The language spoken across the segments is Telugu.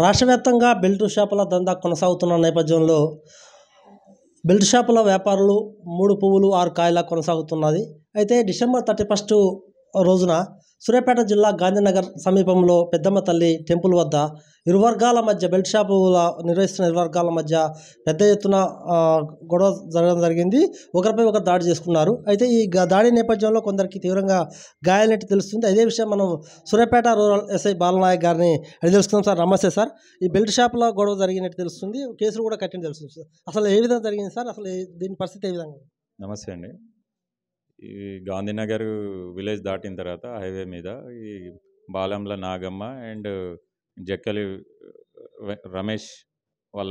రాష్ట్ర వ్యాప్తంగా బెల్ట్ షాపుల దందా కొనసాగుతున్న నేపథ్యంలో బెల్ట్ షాపుల వ్యాపారులు 3 పువ్వులు 6 కాయలా కొనసాగుతున్నది. అయితే డిసెంబర్ 31 రోజున సూర్యాపేట జిల్లా గాంధీనగర్ సమీపంలో పెద్దమ్మ తల్లి టెంపుల్ వద్ద ఇరు వర్గాల మధ్య బెల్ట్ షాపుల నిర్వహిస్తున్న ఇరు వర్గాల మధ్య పెద్ద ఎత్తున గొడవ జరగడం జరిగింది. ఒకరిపై ఒకరు దాడి చేసుకున్నారు. అయితే ఈ దాడి నేపథ్యంలో కొందరికి తీవ్రంగా గాయాలైనట్టు తెలుస్తుంది. అదే విషయం మనం సూర్యాపేట రూరల్ ఎస్ఐ బాలనాయక్ గారిని అడిగి తెలుసుకుందాం. సార్ నమస్తే సార్. ఈ బెల్ట్ షాపుల గొడవ జరిగినట్టు తెలుస్తుంది, కేసులు కూడా కట్టినట్టు తెలుస్తుంది సార్. అసలు ఏ విధంగా జరిగింది సార్? అసలు దీని పరిస్థితి ఏ విధంగా? నమస్తే అండి. ఈ గాంధీనగర్ విలేజ్ దాటిన తర్వాత హైవే మీద ఈ బాలంల నాగమ్మ అండ్ జక్కలి రమేష్ వాళ్ళ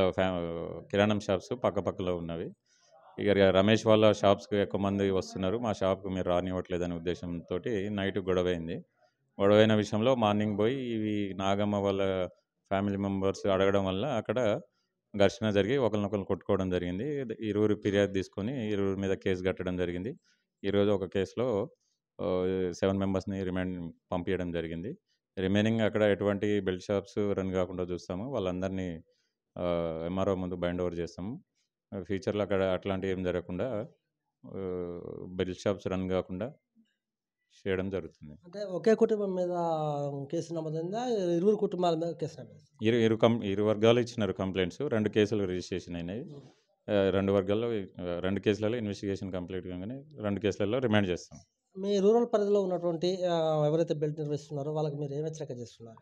కిరాణం షాప్స్ పక్కపక్కలో ఉన్నవి. ఇక రమేష్ వాళ్ళ షాప్స్కి ఎక్కువ మంది వస్తున్నారు, మా షాప్కి మీరు రానివ్వట్లేదనే ఉద్దేశంతో నైట్ గొడవైంది. గొడవైన విషయంలో మార్నింగ్ పోయి ఇవి నాగమ్మ వాళ్ళ ఫ్యామిలీ మెంబర్స్ అడగడం వల్ల అక్కడ ఘర్షణ జరిగి ఒకరినొకరు కొట్టుకోవడం జరిగింది. ఇరువురు ఫిర్యాదు తీసుకొని ఇరువురి మీద కేసు కట్టడం జరిగింది. ఈరోజు ఒక కేసులో 7 మెంబర్స్ని రిమాండ్ పంపించడం జరిగింది. రిమైనింగ్ అక్కడ ఎటువంటి బెల్ట్ షాప్స్ రన్ కాకుండా చూస్తాము, వాళ్ళందరినీ ఎంఆర్ఓ ముందు బైండ్ ఓవర్ చేస్తాము. ఫ్యూచర్లో అక్కడ అట్లాంటివి ఏం జరగకుండా బెల్ట్ షాప్స్ రన్ కాకుండా చేయడం జరుగుతుంది. అంటే ఒకే కుటుంబం మీద కేసు నమోదైందా? ఇరువురు కుటుంబాల మీద కేసు నమోదు? ఇరు వర్గాలు ఇచ్చినారు కంప్లైంట్స్. 2 కేసులు రిజిస్ట్రేషన్ అయినాయి. 2 కేసులలో ఇన్వెస్టిగేషన్ కంప్లీట్ కాగానే 2 కేసులలో రిమాండ్ చేస్తాం. మీ రూరల్ పరిధిలో ఉన్నటువంటి ఎవరైతే బెల్ట్ నిర్వహిస్తున్నారో వాళ్ళకి మీరు ఏం హెచ్చరిక చేస్తున్నారు?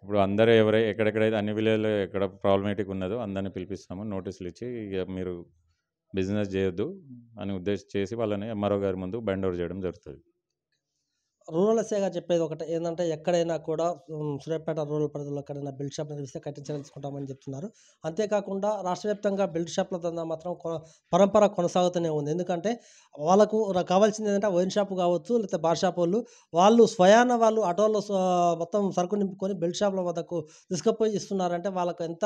ఇప్పుడు అందరూ ఎక్కడెక్కడైతే అన్ని విలేజ్లో ఎక్కడ ప్రాబ్లమేటిక్ ఉన్నదో అందరినీ పిలిపిస్తాము, నోటీసులు ఇచ్చి ఇక మీరు బిజినెస్ చేయొద్దు అని ఉద్దేశం చేసి వాళ్ళని ఎంఆర్ఓ గారి ముందు బైండ్ ఓవర్ చేయడం జరుగుతుంది. రూరల్ ఎస్ఐ గారు చెప్పేది ఒకటే ఏంటంటే, ఎక్కడైనా కూడా సూర్యాపేట రూరల్ పరిధిలో ఎక్కడైనా బెల్ట్ షాప్ నిర్వహిస్తే కఠిన చర్యలు తీసుకుంటామని చెప్తున్నారు. అంతేకాకుండా రాష్ట్ర వ్యాప్తంగా బెల్ట్ షాప్ల దందా మాత్రం పరంపర కొనసాగుతూనే ఉంది. ఎందుకంటే వాళ్ళకు కావాల్సింది ఏంటంటే వైన్ షాప్ కావచ్చు, లేకపోతే బార్ షాప్ వాళ్ళు స్వయాన వాళ్ళు ఆటోలో మొత్తం సరుకు నింపుకొని బెల్ట్ షాప్ల వద్దకు తీసుకుపోయి ఇస్తున్నారంటే వాళ్ళకు ఎంత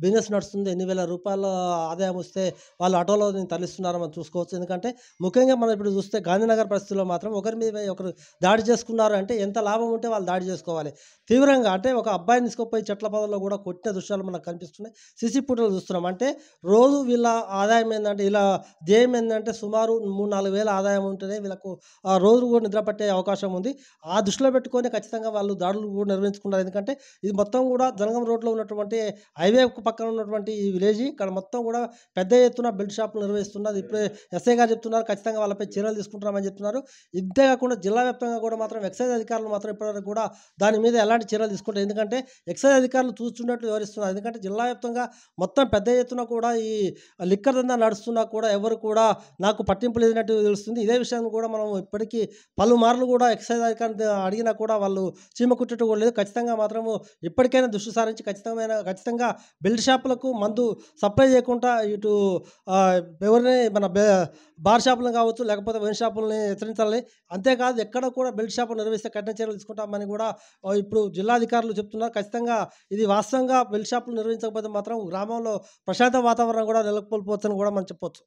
బిజినెస్ నడుస్తుంది, ఎన్ని వేల రూపాయల ఆదాయం వస్తే వాళ్ళు ఆటోలో తరలిస్తున్నారో మనం చూసుకోవచ్చు. ఎందుకంటే ముఖ్యంగా మనం ఇప్పుడు చూస్తే గాంధీనగర్ పరిస్థితుల్లో మాత్రం ఒకరి మీద ఒకరు దాడి చేసుకున్నారు అంటే ఎంత లాభం ఉంటే వాళ్ళు దాడి చేసుకోవాలి తీవ్రంగా. అంటే ఒక అబ్బాయిని తీసుకుపోయి చెట్ల పొదల్లో కూడా కొట్టిన దృశ్యాలు మనకు కనిపిస్తున్నాయి, సీసీ ఫుటేజ్లో చూస్తున్నాం. అంటే రోజు వీళ్ళ ఆదాయం ఏంటంటే, ఇలా ధ్యేయం ఏంటంటే సుమారు 3-4 వేల ఆదాయం ఉంటేనే వీళ్ళకు రోజు కూడా నిద్ర పట్టే అవకాశం ఉంది. ఆ దృష్టిలో పెట్టుకొని ఖచ్చితంగా వాళ్ళు దాడులు కూడా నిర్వహించుకున్నారు. ఎందుకంటే ఇది మొత్తం కూడా జనగం రోడ్లో ఉన్నటువంటి హైవే పక్కన ఉన్నటువంటి ఈ విలేజ్, ఇక్కడ మొత్తం కూడా పెద్ద ఎత్తున బెల్ట్ షాపులు నిర్వహిస్తున్నారు. ఇప్పుడే ఎస్ఐ గారు చెప్తున్నారు ఖచ్చితంగా వాళ్ళపై చర్యలు తీసుకుంటామని చెప్తున్నారు. ఇంతేకాకుండా జిల్లా వ్యాప్తంగా కూడా మాత్రం ఎక్సైజ్ అధికారులు మాత్రం ఇప్పటివరకు కూడా దాని మీద ఎలాంటి చర్యలు తీసుకుంటారు? ఎందుకంటే ఎక్సైజ్ అధికారులు చూస్తున్నట్లు వివరిస్తున్నారు. ఎందుకంటే జిల్లా వ్యాప్తంగా మొత్తం పెద్ద ఎత్తున కూడా ఈ లిక్కర్ దందా నడుస్తున్నా కూడా ఎవరు కూడా నాకు పట్టింపు లేనట్టు తెలుస్తుంది. ఇదే విషయాన్ని కూడా మనం ఇప్పటికీ పలుమార్లు కూడా ఎక్సైజ్ అధికారులు అడిగినా కూడా వాళ్ళు చీమ కుట్టేట్టు కూడా లేదు. ఖచ్చితంగా మాత్రము ఇప్పటికైనా దృష్టి సారించి ఖచ్చితంగా బెల్ట్ షాపులకు మందు సప్లై చేయకుండా ఇటు ఎవరిని మన బార్ షాపులను కావచ్చు, లేకపోతే వైన్ షాపులని హెచ్చరించాలి. అంతేకాదు ఎక్కడ కూడా బెల్ట్ షాపులు నిర్వహిస్తే కఠిన చర్యలు తీసుకుంటామని కూడా ఇప్పుడు జిల్లాధికారులు చెప్తున్నారు. ఖచ్చితంగా ఇది వాస్తవంగా బెల్ట్ షాపులు నిర్వహించకపోతే మాత్రం గ్రామంలో ప్రశాంత వాతావరణం కూడా నెలకొల్పవచ్చని కూడా మనం చెప్పొచ్చు.